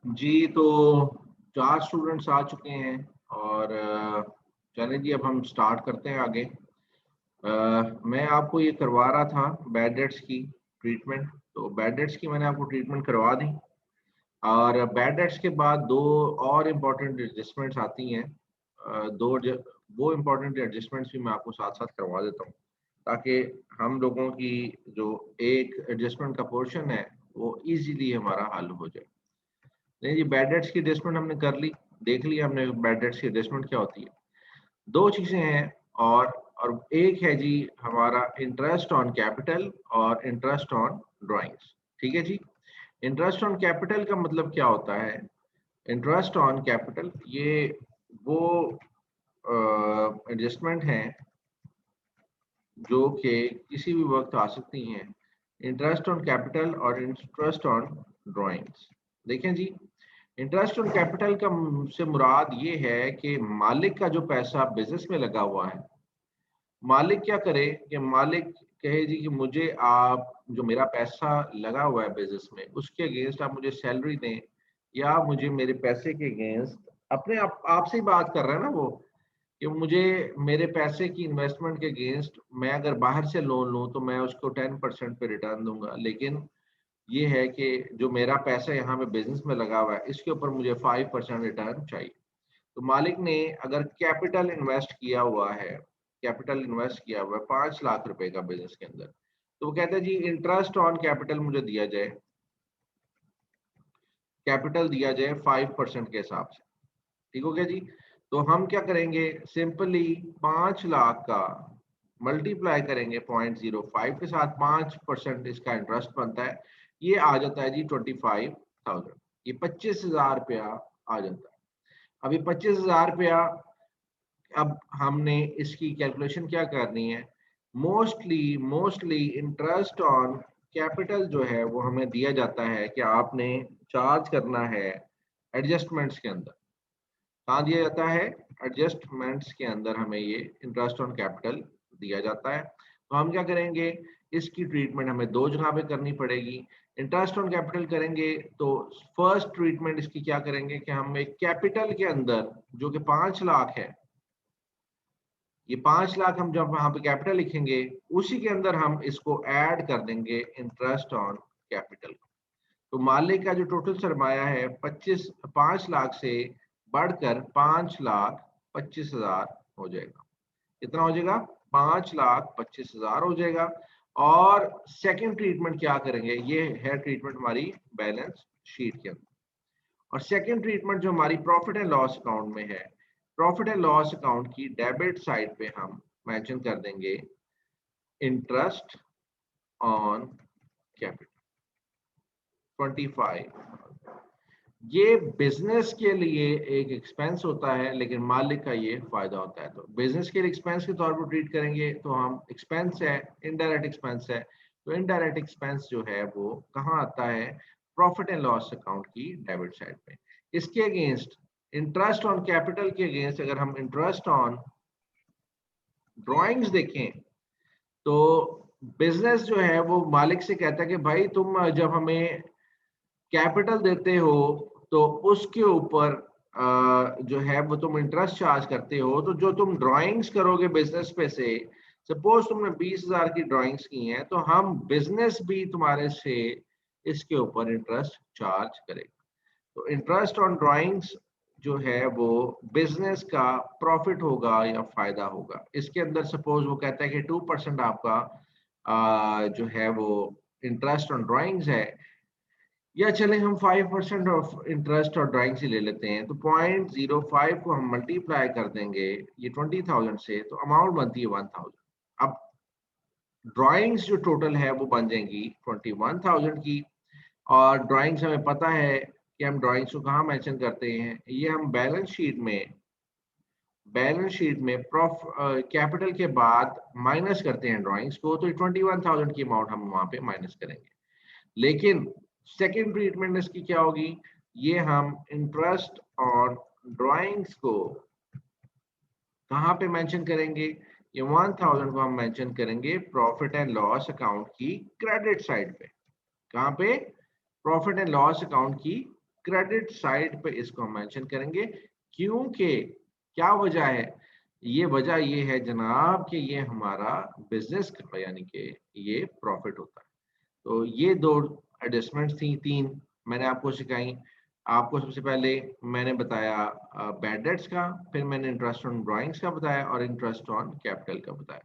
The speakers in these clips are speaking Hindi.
जी, तो 4 स्टूडेंट्स आ चुके हैं और चलें जी अब हम स्टार्ट करते हैं आगे। मैं आपको ये करवा रहा था बैड डेट्स की ट्रीटमेंट, तो बैड डेट्स की मैंने आपको ट्रीटमेंट करवा दी और बैड डेट्स के बाद 2 और इम्पोर्टेंट एडजस्टमेंट्स आती हैं। 2 ज वो इम्पोर्टेंट एडजस्टमेंट्स भी मैं आपको साथ-साथ करवा देता हूँ, ताकि हम लोगों की जो एक एडजस्टमेंट का पोर्शन है, वो ईज़िली हमारा हल हो जाए। नहीं जी, बैड डेट्स की एडजस्टमेंट हमने कर ली, देख लिया हमने बैड डेट्स की एडजस्टमेंट क्या होती है। 2 चीज़ें हैं और एक है जी हमारा इंटरेस्ट ऑन कैपिटल और इंटरेस्ट ऑन ड्राइंग्स, ठीक है जी? इंटरेस्ट ऑन कैपिटल का मतलब क्या होता है? इंटरेस्ट ऑन कैपिटल ये वो एडजस्टमेंट हैं जो कि किसी भी वक़्त आ सकती हैं। इंटरेस्ट ऑन कैपिटल और इंटरेस्ट ऑन ड्राइंग्स। देखें जी, इंटरेस्ट ऑन कैपिटल का से मुराद ये है कि मालिक का जो पैसा बिज़नेस में लगा हुआ है, मालिक क्या करे कि मालिक कहे जी कि मुझे आप जो मेरा पैसा लगा हुआ है बिज़नेस में, उसके अगेंस्ट आप मुझे सैलरी दें या मुझे मेरे पैसे के अगेंस्ट अपने आप आपसे ही बात कर रहा है ना वो, कि मुझे मेरे पैसे की इन्वेस्टमेंट के अगेंस्ट मैं अगर बाहर से लोन लूँ तो मैं उसको 10% पे रिटर्न दूँगा। लेकिन ये है कि जो मेरा पैसा यहाँ पे बिज़नेस में लगा हुआ है, इसके ऊपर मुझे 5% रिटर्न चाहिए। तो मालिक ने अगर कैपिटल इन्वेस्ट किया हुआ है 5 लाख रुपए का बिज़नेस के अंदर, तो वो कहता है जी इंटरेस्ट ऑन कैपिटल मुझे दिया जाए, कैपिटल दिया जाए 5% के हिसाब से। ठीक हो गया जी? तो हम क्या करेंगे सिंपली 5 लाख का मल्टीप्लाई करेंगे 0.05 के साथ 5% इसका इंटरेस्ट बनता है। ये आ जाता है जी 25,000 ये 25,000 रुपया आ जाता है। अभी 25,000 रुपया अब हमने इसकी कैलकुलेशन क्या करनी है? मोस्टली इंटरेस्ट ऑन कैपिटल जो है वो हमें दिया जाता है कि आपने चार्ज करना है एडजस्टमेंट्स के अंदर। कहाँ दिया जाता है? एडजस्टमेंट्स के अंदर हमें ये इंटरेस्ट ऑन कैपिटल दिया जाता है। तो हम क्या करेंगे? इसकी ट्रीटमेंट हमें 2 जगह पे करनी पड़ेगी। इंटरेस्ट ऑन कैपिटल करेंगे तो फर्स्ट ट्रीटमेंट इसकी क्या करेंगे कि हम एक कैपिटल के अंदर जो कि 5 लाख है, ये 5 लाख हम जब वहाँ पे कैपिटल लिखेंगे, उसी के अंदर हम इसको ऐड कर देंगे इंटरेस्ट ऑन कैपिटल। तो मालिक का जो टोटल सरमाया है 5 लाख से बढ़कर 5,25,000 हो जाएगा। कितना हो जाएगा? 5,25,000 हो जाएगा। और सेकंड ट्रीटमेंट क्या करेंगे? ये है ट्रीटमेंट हमारी बैलेंस शीट के अंदर। और सेकंड ट्रीटमेंट जो हमारी प्रॉफिट एंड लॉस अकाउंट में है, प्रॉफिट एंड लॉस अकाउंट की डेबिट साइड पे हम मेंशन कर देंगे इंटरेस्ट ऑन कैपिटल 25। ये बिजनेस के लिए एक एक्सपेंस होता है लेकिन मालिक का ये फायदा होता है। तो बिजनेस के लिए एक्सपेंस के तौर पर ट्रीट करेंगे तो हम एक्सपेंस है, इनडायरेक्ट एक्सपेंस है। तो इनडायरेक्ट एक्सपेंस जो है वो कहाँ आता है? प्रॉफिट एंड लॉस अकाउंट की डेबिट साइड पे। इसके अगेंस्ट इंटरेस्ट ऑन कैपिटल के अगेंस्ट अगर हम इंटरेस्ट ऑन ड्राइंग्स देखें तो बिजनेस जो है वो मालिक से कहता है कि भाई तुम जब हमें कैपिटल देते हो तो उसके ऊपर जो है वो तुम इंटरेस्ट चार्ज करते हो। तो जो तुम ड्राइंग्स करोगे बिजनेस पे से, सपोज तुमने 20,000 की ड्राइंग्स की हैं तो हम बिजनेस भी तुम्हारे से इसके ऊपर इंटरेस्ट चार्ज करेगा। तो इंटरेस्ट ऑन ड्राइंग्स जो है वो बिजनेस का प्रॉफिट होगा या फायदा होगा। इसके अंदर सपोज वो कहता है कि 2% आपका जो है वो इंटरेस्ट ऑन ड्राइंग्स है, या चले हम 5% ऑफ इंटरेस्ट और ड्राइंग से ले लेते हैं। तो 0.05 को हम मल्टीप्लाई कर देंगे ये 20,000 से, तो अमाउंट बनती है 1,000। अब ड्राइंग्स जो टोटल है वो बन जाएंगी 21,000 की। और ड्राइंग्स हमें पता है कि हम ड्राइंग्स को कहाँ मेंशन करते हैं, ये हम बैलेंस शीट में कैपिटल के बाद माइनस करते हैं ड्राइंग्स को, तो 21,000 की अमाउंट हम वहाँ पे माइनस करेंगे। लेकिन सेकंड ट्रीटमेंट इसकी क्या होगी? ये हम इंटरेस्ट ऑन ड्राइंग्स को कहाँ पे मेंशन करेंगे? ये 1,000 को हम मेंशन करेंगे प्रॉफिट एंड लॉस अकाउंट की क्रेडिट साइड पे। कहाँ पे? प्रॉफिट एंड लॉस अकाउंट की क्रेडिट साइड पे इसको हम मेंशन करेंगे, क्योंकि क्या वजह है, ये वजह ये है जनाब कि ये हमारा बिजनेस का यानी कि ये प्रॉफिट होता है। तो ये दो एडजस्टमेंट्स थी, तीन मैंने आपको सिखाई। आपको सबसे पहले मैंने बताया बैड डेट्स का, फिर मैंने इंटरेस्ट ऑन ड्राइंग्स का बताया और इंटरेस्ट ऑन कैपिटल का बताया।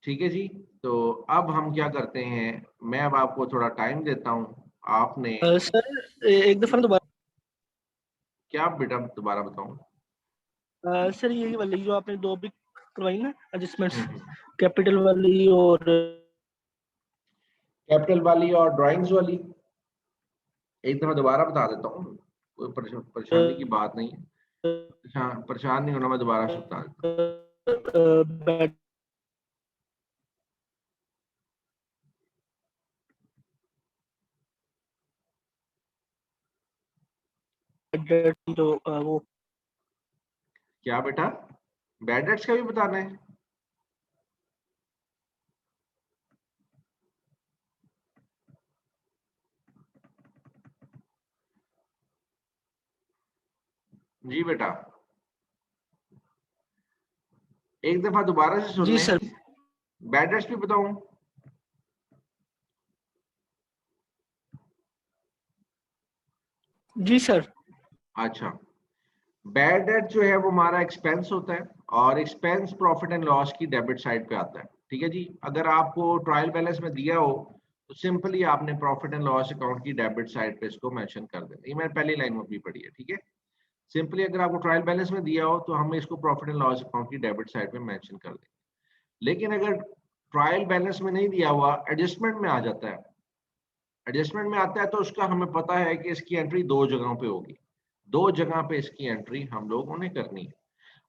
ठीक है जी, तो अब हम क्या करते हैं, मैं अब आपको थोड़ा टाइम देता हूँ। आपने सर एक दफा दोबारा, क्या बेटा दोबारा बताऊं? सर यही वाली जो आपने दो भी करवाई ना एडजस्टमेंट्स, हम्म, कैपिटल वाली और कैपिटल वाली और ड्राइंग्स वाली एक दफा दोबारा बता देता हूँ, कोई परेशानी की बात नहीं है। हाँ, परेशान नहीं होना, मैं दोबारा से बता देता हूँ। बैड डेट जो वो क्या बेटा, बैड डेट्स का भी बताना है? जी बेटा, एक दफा दोबारा से सुन जी लें। सर, बैड डेट्स भी बताऊं? जी सर, अच्छा, बैड डेट जो है वो हमारा एक्सपेंस होता है, और एक्सपेंस प्रॉफिट एंड लॉस की डेबिट साइड पे आता है। ठीक है जी, अगर आपको ट्रायल बैलेंस में दिया हो तो सिंपली आपने प्रॉफिट एंड लॉस अकाउंट की डेबिट साइड पे इसको मेंशन कर देना। ये मैंने पहली लाइन में भी पढ़ी है। ठीक है, सिंपली अगर आपको ट्रायल बैलेंस में दिया हो तो हम इसको प्रॉफिट एंड लॉस अकाउंट की डेबिट साइड पे मेंशन कर देंगे। लेकिन अगर ट्रायल बैलेंस में नहीं दिया हुआ, एडजस्टमेंट में आ जाता है, एडजस्टमेंट में आता है तो उसका हमें पता है कि इसकी एंट्री दो जगहों पे होगी, दो जगह पे इसकी एंट्री हम लोगों ने करनी है।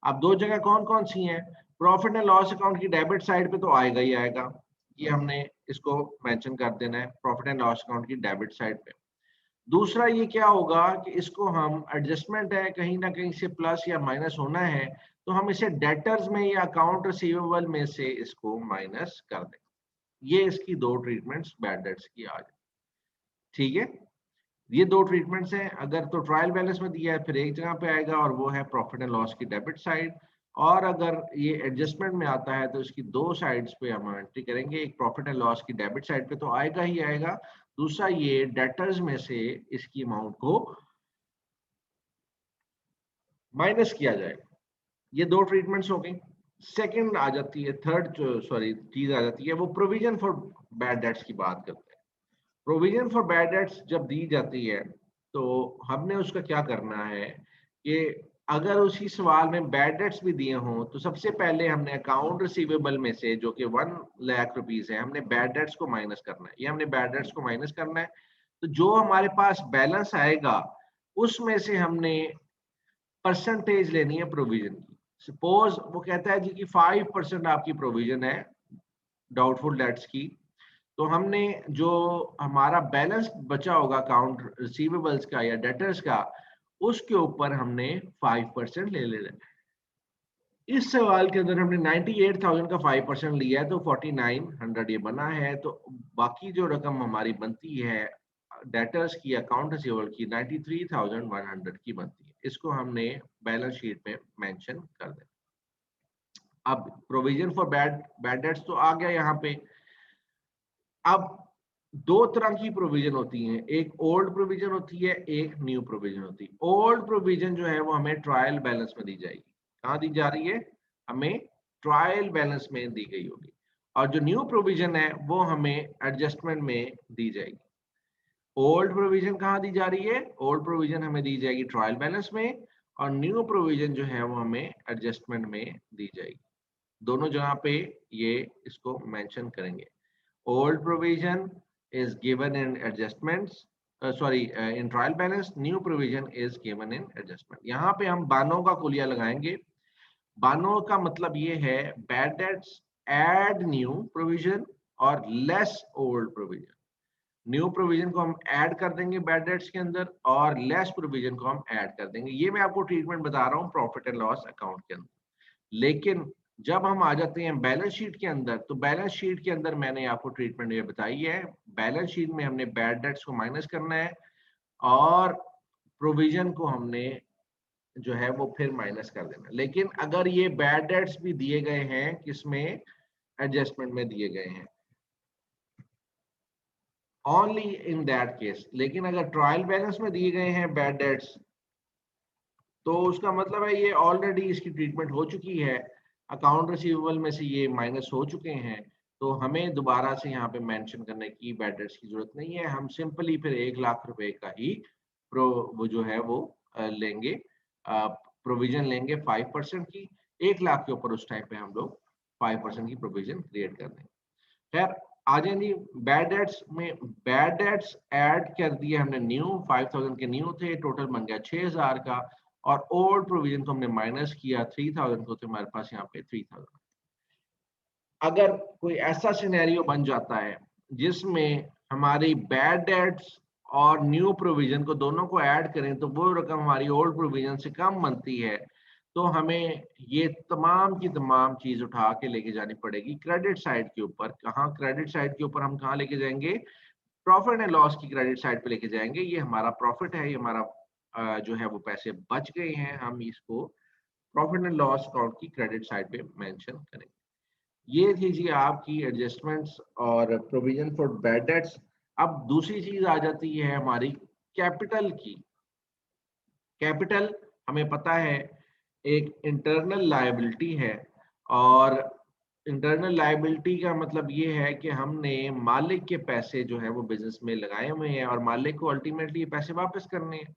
अब दो जगह कौन कौन सी हैं? प्रॉफिट एंड लॉस अकाउंट की डेबिट साइड पे तो आएगा ही आएगा, ये हमने इसको मेंशन कर देना है प्रॉफिट एंड लॉस अकाउंट की डेबिट साइड पे। दूसरा ये क्या होगा कि इसको हम एडजस्टमेंट है, कहीं ना कहीं से प्लस या माइनस होना है, तो हम इसे डेटर्स में या अकाउंट रिसीवेबल में से इसको माइनस कर दें। ये इसकी दो ट्रीटमेंट्स बैड डेट्स की आ जाए। ठीक है, ये दो ट्रीटमेंट्स हैं। अगर तो ट्रायल बैलेंस में दिया है फिर एक जगह पे आएगा और वो है प्रॉफिट एंड लॉस की डेबिट साइड, और अगर ये एडजस्टमेंट में आता है तो इसकी दो साइड्स पे हम एंट्री करेंगे, एक प्रॉफिट एंड लॉस की डेबिट साइड पे तो आएगा ही आएगा, दूसरा ये डेटर्स में से इसकी अमाउंट को माइनस किया जाएगा। ये दो ट्रीटमेंट्स हो गई। सेकंड आ जाती है, थर्ड सॉरी चीज आ जाती है, वो प्रोविजन फॉर बैड डेट्स की बात करते हैं। प्रोविजन फॉर बैड डेट्स जब दी जाती है तो हमने उसका क्या करना है कि अगर उसी सवाल में बैड डेट्स भी दिए हों तो सबसे पहले हमने अकाउंट रिसीवेबल में से जो कि 1,00,000 रुपीज है, हमने बैड डेट्स को माइनस करना है। ये हमने बैड डेट्स को माइनस करना है, तो जो हमारे पास बैलेंस आएगा उसमें से हमने परसेंटेज लेनी है प्रोविजन की। सपोज वो कहता है जी कि 5% आपकी प्रोविजन है डाउटफुल डेट्स की, तो हमने जो हमारा बैलेंस बचा होगा अकाउंट रिसीवेबल्स का या डेटर्स का, उसके ऊपर हमने 5% ले लेना है। इस सवाल के अंदर हमने 98,000 का 5% लिया है तो 4900 ये बना है, तो बाकी जो रकम हमारी बनती है डेटर्स की अकाउंट रिसीवेबल की 93,100 की बनती है। इसको हमने बैलेंस शीट में मेंशन कर दें। अब प्रोविजन फॉर बैड डेट्स तो आ गया यहाँ पे। अब दो तरह की प्रोविजन होती हैं, एक ओल्ड प्रोविजन होती है, एक न्यू प्रोविजन होती है। ओल्ड प्रोविजन जो है वो हमें ट्रायल बैलेंस में दी जाएगी। कहाँ दी जा रही है? हमें ट्रायल बैलेंस में दी गई होगी। और जो न्यू प्रोविजन है वो हमें एडजस्टमेंट में दी जाएगी। ओल्ड प्रोविजन कहाँ दी जा रही है? ओल्ड प्रोविजन हमें दी जाएगी ट्रायल बैलेंस में, और न्यू प्रोविजन जो है वो हमें एडजस्टमेंट में दी जाएगी। दोनों जगह पे ये इसको मेंशन करेंगे। Old provision is given in adjustments, in trial balance. New provision is given in adjustment. यहाँ पे हम बानों का कुलिया लगाएंगे। बानों का मतलब ये है bad debts add new provision और less old provision. New provision को हम ऐड कर देंगे बैड डेट्स के अंदर, और लेस प्रोविजन को हम ऐड कर देंगे। ये मैं आपको ट्रीटमेंट बता रहा हूँ प्रॉफिट एंड लॉस अकाउंट के अंदर। लेकिन जब हम आ जाते हैं बैलेंस शीट के अंदर, तो बैलेंस शीट के अंदर मैंने आपको ट्रीटमेंट ये बताई है। बैलेंस शीट में हमने बैड डेट्स को माइनस करना है और प्रोविजन को हमने जो है वो फिर माइनस कर देना। लेकिन अगर ये बैड डेट्स भी दिए गए हैं किसमें, एडजस्टमेंट में दिए गए हैं, ओनली इन दैट केस। लेकिन अगर ट्रायल बैलेंस में दिए गए हैं बैड डेट्स, तो उसका मतलब है ये ऑलरेडी इसकी ट्रीटमेंट हो चुकी है, अकाउंट रिसीवेबल में से ये माइनस हो चुके हैं, तो हमें दोबारा से यहाँ पे मेंशन करने की बैड डेट्स की जरूरत नहीं है। हम सिंपली फिर 1 लाख रुपए का ही वो जो है वो लेंगे, प्रोविजन लेंगे 5% की। 1 लाख के ऊपर उस टाइम पे हम लोग 5% की प्रोविजन क्रिएट कर देंगे। खैर आ जाए जी बैड डेट्स में। बैड डेट्स ऐड कर दिए हमने न्यू, 5000 के न्यू थे, टोटल बन गया 6000 का, और ओल्ड प्रोविजन को हमने माइनस किया 3000 को, तो हमारे पास यहाँ पे 3000। अगर कोई ऐसा सिनेरियो बन जाता है जिसमें हमारी बैड डेट्स और न्यू प्रोविजन को दोनों को ऐड करें तो वो रकम हमारी ओल्ड प्रोविजन से कम बनती है, तो हमें ये तमाम की तमाम चीज उठा के लेके जानी पड़ेगी क्रेडिट साइड के ऊपर। कहाँ क्रेडिट साइड के ऊपर हम कहाँ लेके जाएंगे, प्रॉफिट एंड लॉस की क्रेडिट साइड पे लेके जाएंगे। ये हमारा प्रॉफिट है, ये हमारा जो है वो पैसे बच गए हैं, हम इसको प्रॉफिट एंड लॉस अकाउंट की क्रेडिट साइड पे मेंशन करेंगे। ये थी जी आपकी एडजस्टमेंट्स और प्रोविजन फॉर बैड डेट्स। अब दूसरी चीज आ जाती है हमारी कैपिटल की। कैपिटल हमें पता है एक इंटरनल लायबिलिटी है, और इंटरनल लायबिलिटी का मतलब ये है कि हमने मालिक के पैसे जो है वो बिजनेस में लगाए हुए हैं और मालिक को अल्टीमेटली ये पैसे वापस करने हैं।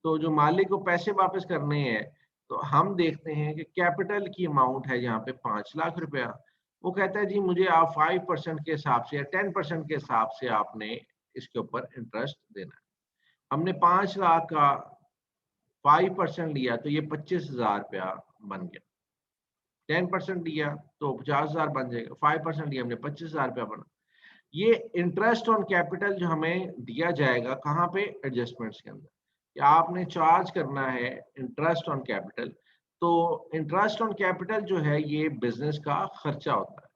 तो जो मालिक को पैसे वापस करने हैं, तो हम देखते हैं कि कैपिटल की अमाउंट है यहाँ पे 5 लाख रुपया। वो कहता है जी मुझे आप 5% के हिसाब से या 10% के हिसाब से आपने इसके ऊपर इंटरेस्ट देना है। हमने 5 लाख का 5% लिया तो ये 25,000 रुपया बन गया। 10% लिया तो 50,000 बन जाएगा, 5% लिया हमने 25,000 रुपया बना। ये इंटरेस्ट ऑन कैपिटल जो हमें दिया जाएगा कहाँ पे, एडजस्टमेंट्स के अंदर, कि आपने चार्ज करना है इंटरेस्ट ऑन कैपिटल। तो इंटरेस्ट ऑन कैपिटल जो है ये बिजनेस का खर्चा होता है।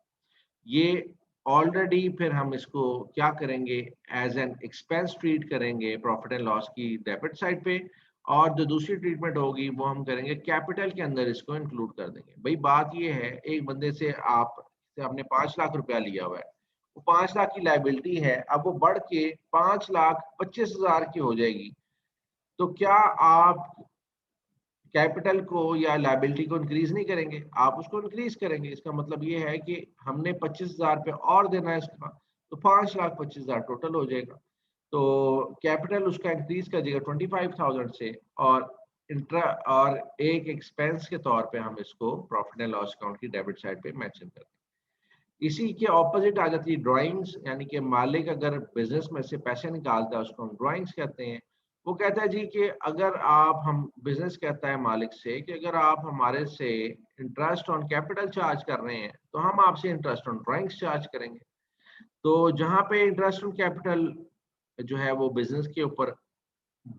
ये ऑलरेडी फिर हम इसको क्या करेंगे, एज एन एक्सपेंस ट्रीट करेंगे प्रॉफिट एंड लॉस की डेबिट साइड पे, और जो दूसरी ट्रीटमेंट होगी वो हम करेंगे कैपिटल के अंदर, इसको इंक्लूड कर देंगे। भाई बात ये है, एक बंदे से आपने 5 लाख रुपया लिया हुआ है, वो 5 लाख की लाइबिलिटी है, अब वो बढ़ के 5,25,000 की हो जाएगी, तो क्या आप कैपिटल को या लायबिलिटी को इंक्रीज नहीं करेंगे, आप उसको इंक्रीज करेंगे। इसका मतलब ये है कि हमने 25,000 रुपये और देना है इसका, तो 5,25,000 टोटल हो जाएगा। तो कैपिटल उसका इंक्रीज कर देगा 25,000 से, और इंट्रा और एक एक्सपेंस के तौर पे हम इसको प्रॉफिट एंड लॉस अकाउंट की डेबिट साइड पे मेंशन करते हैं। इसी के ऑपोजिट आ जाती है ड्राइंग्स, यानी कि मालिक अगर बिजनेस में से पैसे निकालता है उसको हम ड्राइंग्स कहते हैं। वो कहता है जी कि अगर आप, हम बिजनेस कहता है मालिक से कि अगर आप हमारे से इंटरेस्ट ऑन कैपिटल चार्ज कर रहे हैं तो हम आपसे इंटरेस्ट ऑन ड्राइंग्स चार्ज करेंगे। तो जहाँ पे इंटरेस्ट ऑन कैपिटल जो है वो बिजनेस के ऊपर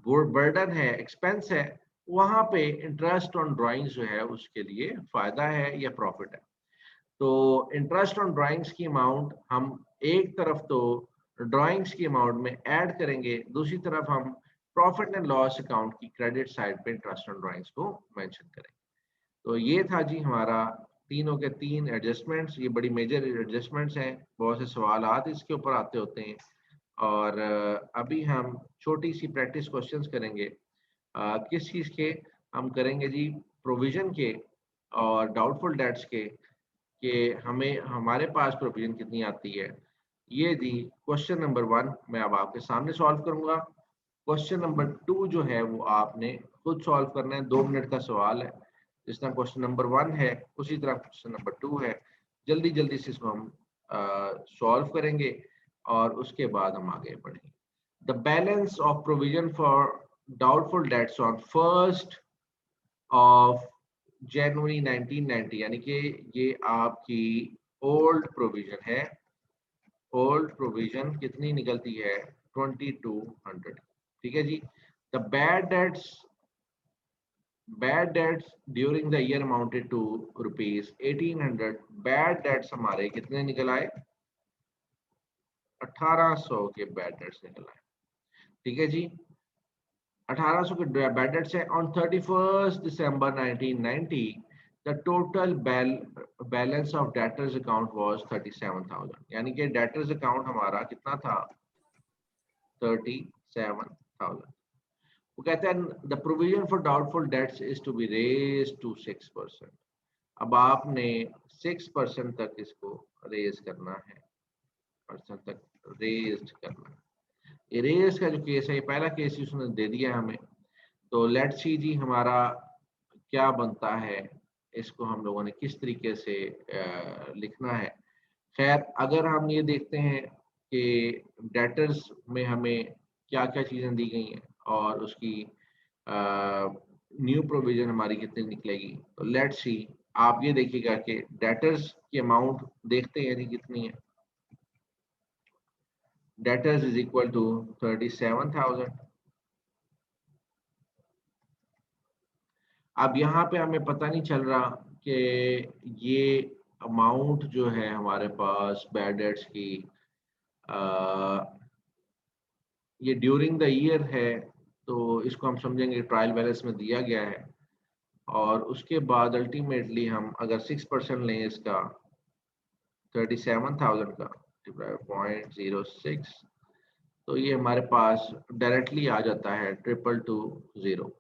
बर्डन है, एक्सपेंस है, वहां पे इंटरेस्ट ऑन ड्राइंग्स जो है उसके लिए फायदा है या प्रॉफिट है। तो इंटरेस्ट ऑन ड्राइंग्स की अमाउंट हम एक तरफ तो ड्राइंग्स की अमाउंट में ऐड करेंगे, दूसरी तरफ हम प्रॉफिट एंड लॉस अकाउंट की क्रेडिट साइड पे इंटरेस्ट ऑन ड्राइंग्स को मेंशन करेंगे। तो ये था जी हमारा तीनों के तीन एडजस्टमेंट्स। ये बड़ी मेजर एडजस्टमेंट्स हैं, बहुत से सवाल इसके ऊपर आते होते हैं। और अभी हम छोटी सी प्रैक्टिस क्वेश्चंस करेंगे। किस चीज़ के हम करेंगे जी, प्रोविजन के और डाउटफुल डेट्स के, कि हमें हमारे पास प्रोविजन कितनी आती है। ये दी क्वेश्चन नंबर 1 मैं अब आपके सामने सॉल्व करूंगा। क्वेश्चन नंबर 2 जो है वो आपने खुद सॉल्व करना है, 2 मिनट का सवाल है। जिस तरह क्वेश्चन नंबर 1 है उसी तरह क्वेश्चन नंबर 2 है। जल्दी जल्दी से इसको हम सॉल्व करेंगे और उसके बाद हम आगे बढ़ेंगे। The balance of provision for doubtful debts on 1st of January 1990, यानी कि ये आपकी ओल्ड प्रोविजन है। ओल्ड प्रोविजन कितनी निकलती है, 2200। ठीक है जी। The bad debts bad debts during the year amounted to ₹1800। Bad debts हमारे कितने निकल आए? 1800 के बैड डेट्स निकल आए। ठीक है जी, 1800 के बैड डेट्स है। On 31 December 1990 the total balance of debtors account was 37,000, यानी कि डेटर्स अकाउंट हमारा कितना था? 37,000। वो कहते हैं the provision for doubtful debts is to be raise to 6%। अब आपने 6% तक इसको रेज करना है, परसेंट तक रेज करना है। ये रेज का जो केस है, ये पहला केस उसने दे दिया हमें। तो लेट्स सी जी हमारा क्या बनता है, इसको हम लोगों ने किस तरीके से लिखना है। खैर, अगर हम ये देखते हैं कि डेटर्स में हमें क्या क्या चीज़ें दी गई हैं और उसकी न्यू प्रोविजन हमारी कितनी निकलेगी, तो लेट्स सी। आप ये देखिएगा कि डेटर्स की अमाउंट देखते हैं जी कितनी है। Debtors is equal to 37,000। अब यहाँ पे हमें पता नहीं चल रहा कि ये अमाउंट जो है हमारे पास बैड डेट्स की, ये ड्यूरिंग द ईयर है, तो इसको हम समझेंगे ट्रायल बैलेंस में दिया गया है। और उसके बाद अल्टीमेटली हम अगर 6% लें इसका 37,000 का 0.06, तो ये हमारे पास डायरेक्टली आ जाता है 222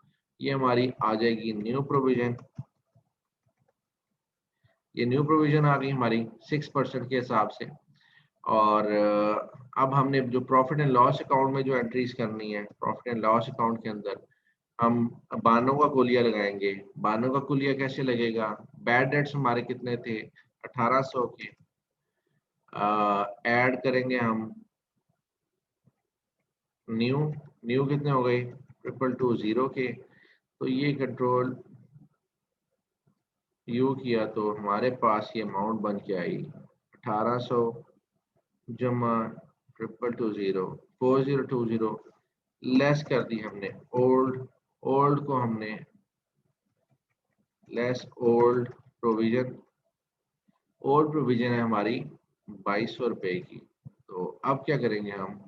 ये हमारी आ जाएगी न्यू प्रोविजन। ये न्यू प्रोविजन आ गई हमारी 6% के हिसाब से। और अब हमने जो प्रॉफिट एंड लॉस अकाउंट में जो एंट्रीज करनी है, प्रॉफिट एंड लॉस अकाउंट के अंदर हम बानों का कुलिया लगाएंगे। बानों का कुलिया कैसे लगेगा? बैड डेट्स हमारे कितने थे? 1800 के। ऐड करेंगे हम न्यू, न्यू कितने हो गए? 222 के। तो ये कंट्रोल यू किया तो हमारे पास ये अमाउंट बन के आई 1800 जमा 222 4020 लेस कर दी हमने ओल्ड। ओल्ड को हमने less old provision. Old provision है हमारी 2200 रुपए की। तो अब क्या करेंगे हम,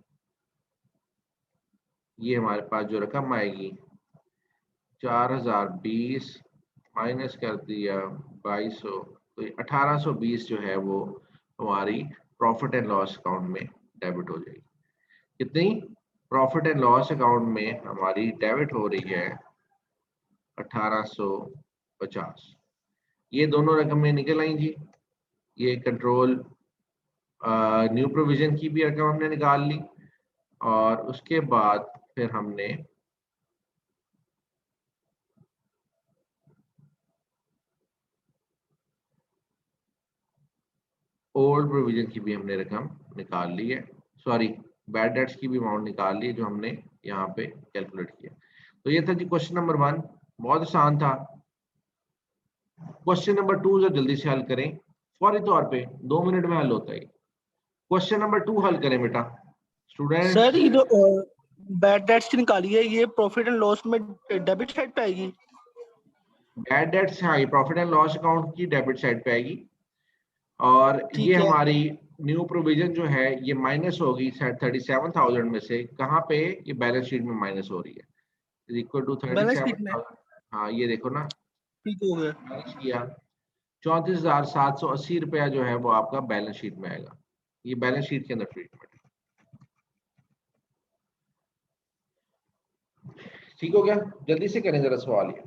ये हमारे पास जो रकम आएगी 4020 माइनस कर दिया 2200, तो 1820 जो है वो हमारी प्रॉफिट एंड लॉस अकाउंट में डेबिट हो जाएगी। कितनी? प्रॉफिट एंड लॉस अकाउंट में हमारी डेबिट हो रही है 1850। ये दोनों रकमें निकल आई जी। ये कंट्रोल न्यू प्रोविजन की भी रकम हमने निकाल ली और उसके बाद फिर हमने ओल्ड प्रोविजन की भी हमने रकम निकाल ली है। सॉरी, बैड डेट्स की भी अमाउंट निकाल ली है जो हमने यहाँ पे कैलकुलेट किया। तो ये था जी क्वेश्चन नंबर 1, बहुत आसान था। क्वेश्चन नंबर 2 जरा जल्दी से हल करें, फौरी तौर पे 2 मिनट में हल होता है। क्वेश्चन नंबर 2 हल करें बेटा स्टूडेंट्स। सर ये जो बैड डेट्स की निकाली है, ये प्रॉफिट एंड लॉस में डेबिट साइड पे आएगी? बैड डेट्स, हाँ, ये प्रॉफिट एंड लॉस अकाउंट की डेबिट साइड पे आएगी। और ये ठीक है। हमारी न्यू प्रोविजन जो है ये माइनस होगी 37,000 में से। कहाँ पे? ये बैलेंस शीट में माइनस हो रही है, इक्वल टू बैलेंस शीट में 37,000। हाँ, ये देखो ना, ठीक हो गया। माइनस किया 34,780 रुपया जो है वो आपका बैलेंस शीट में आएगा। ये बैलेंस शीट के अंदर ट्रीटमेंट है। ठीक हो गया? जल्दी से करें जरा सवाल ये।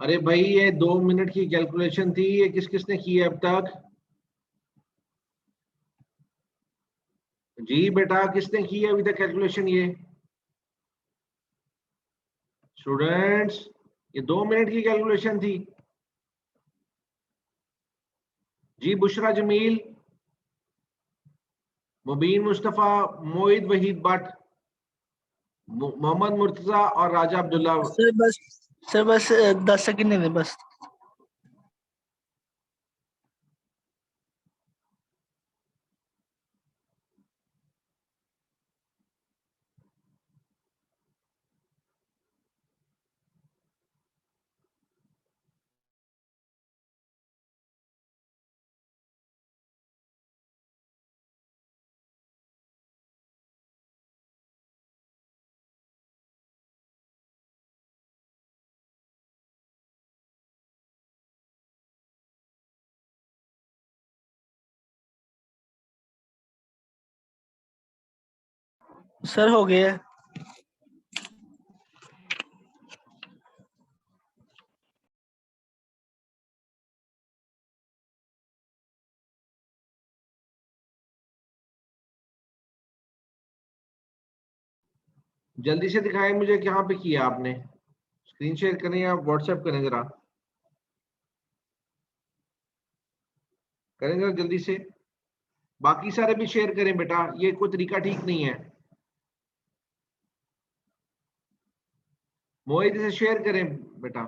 अरे भाई ये 2 मिनट की कैलकुलेशन थी, ये किस किसने की है अब तक? जी बेटा किसने की है अभी तक कैलकुलेशन ये? स्टूडेंट्स, ये 2 मिनट की कैलकुलेशन थी। जी बुशरा जमील, मुबीन मुस्तफा, मोहित वहीद भट्ट, मोहम्मद मुर्तजा और राजा अब्दुल्ला। सर बस 10 सेकंड दे बस। सर हो गया। जल्दी से दिखाएं मुझे कहाँ पे किया आपने। स्क्रीन शेयर करें या व्हाट्सएप करें जरा, करें जरा जल्दी से। बाकी सारे भी शेयर करें बेटा, ये कोई तरीका ठीक नहीं है। मोहित से शेयर करें बेटा।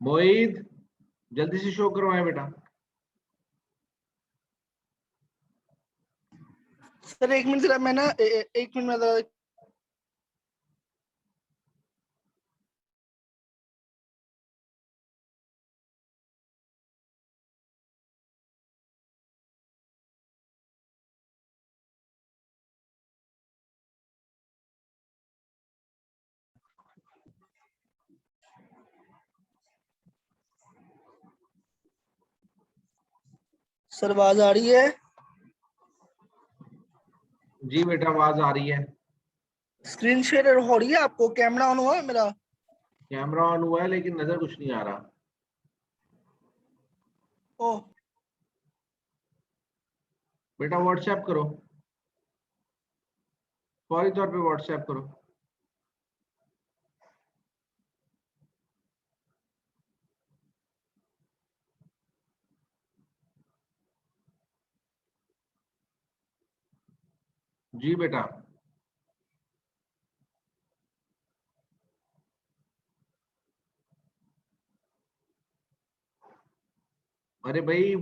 मोहित जल्दी से शो करवाएं बेटा। सर 1 मिनट जरा मैं ना 1 मिनट में जरा। सर आवाज आ रही है? जी बेटा आवाज आ रही है। स्क्रीन शेयर हो रही है आपको? कैमरा ऑन हुआ है मेरा? कैमरा ऑन हुआ है लेकिन नजर कुछ नहीं आ रहा। ओह बेटा व्हाट्सएप करो, फौरी तौर पे व्हाट्सएप करो। जी बेटा। अरे भाई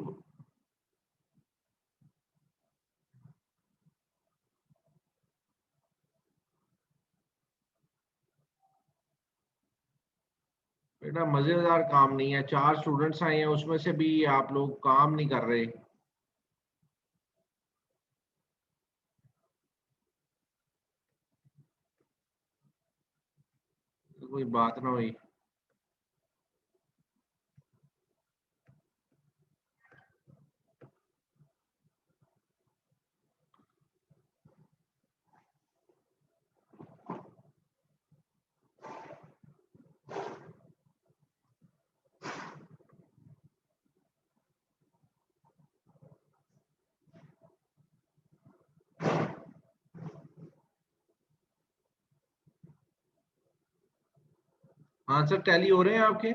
बेटा मजेदार काम नहीं है, 4 स्टूडेंट्स आए हैं उसमें से भी आप लोग काम नहीं कर रहे। कोई बात ना हुई। आंसर टैली हो रहे हैं आपके?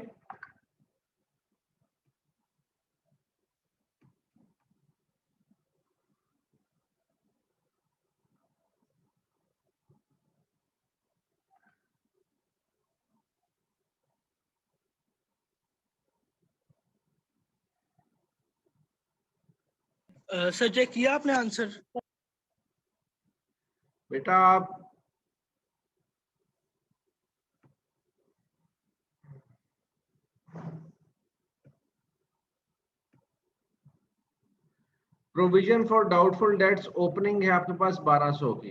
सर चेक किया आपने आंसर? बेटा आप provision for doubtful debts opening है आपके पास 1200 की,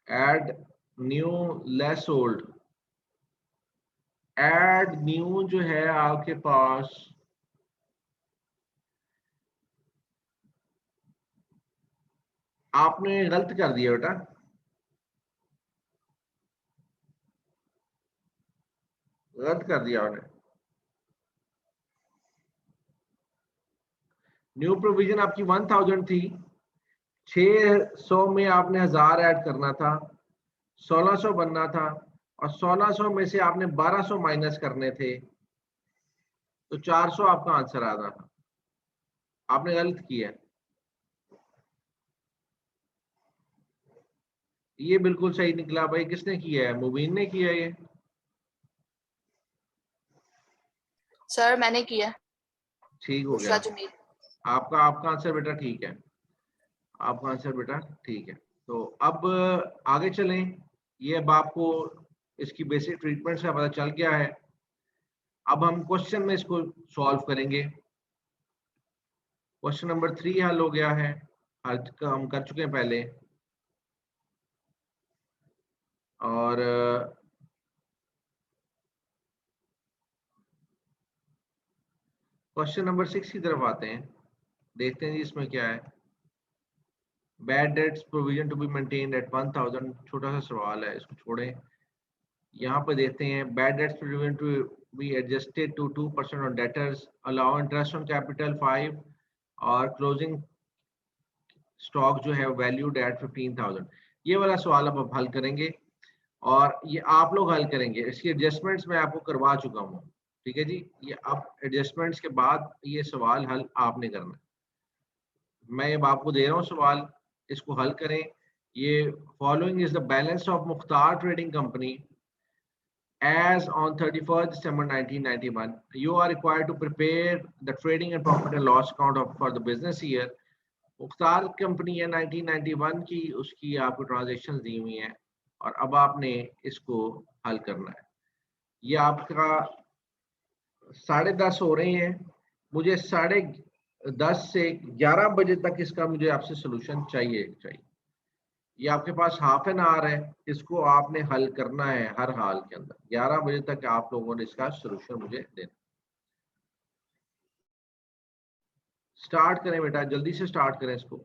add new less old, add new जो है आपके पास आपने गलत कर दिया बेटा, गलत कर दिया आपने। न्यू प्रोविजन आपकी 1000 थी, 600 में आपने 1000 ऐड करना था, 1600 बनना था, और 1600 में से आपने 1200 माइनस करने थे, तो 400 आपका आंसर आना था। आपने गलत किया। ये बिल्कुल सही निकला भाई। किसने किया है? मुबीन ने किया ये। सर मैंने किया। ठीक हो गया। आपका आपका आंसर बेटा ठीक है, आपका आंसर बेटा ठीक है। तो अब आगे चलें। ये अब आपको इसकी बेसिक ट्रीटमेंट से पता चल गया है। अब हम क्वेश्चन में इसको सॉल्व करेंगे। क्वेश्चन नंबर 3 हल हो गया है, हल हम कर चुके हैं पहले। और क्वेश्चन नंबर 6 की तरफ आते हैं, देखते हैं जी इसमें क्या है। Bad debts provision to be maintained at 1000, छोटा सा सवाल है, इसको छोड़ें। यहाँ पे देखते हैं bad debts provision to be adjusted to 2% on debtors, allow interest on capital 5, और क्लोजिंग स्टॉक जो है वैल्यूड एट 15,000। ये वाला सवाल अब हल करेंगे, और ये आप लोग हल करेंगे। इसकी एडजस्टमेंट्स मैं आपको करवा चुका हूँ, ठीक है जी। ये अब एडजस्टमेंट्स के बाद ये सवाल हल आपने करना है। मैं अब आपको दे रहा हूँ सवाल, इसको हल करें। ये following is the balance of Mukhtar trading company as on 31st December 1991. You are required to prepare the trading and profit and loss account for the business year. Mukhtar company है 1991 की, उसकी आपको ट्रांजेक्शन दी हुई हैं, और अब आपने इसको हल करना है। ये आपका 10:30 हो रहे हैं, मुझे 10:30 से 11 बजे तक इसका मुझे आपसे सोल्यूशन चाहिए। ये आपके पास हाफ एन आवर है, इसको आपने हल करना है हर हाल के अंदर। 11 बजे तक आप लोगों ने इसका सोल्यूशन मुझे देना। स्टार्ट करें बेटा, जल्दी से स्टार्ट करें इसको।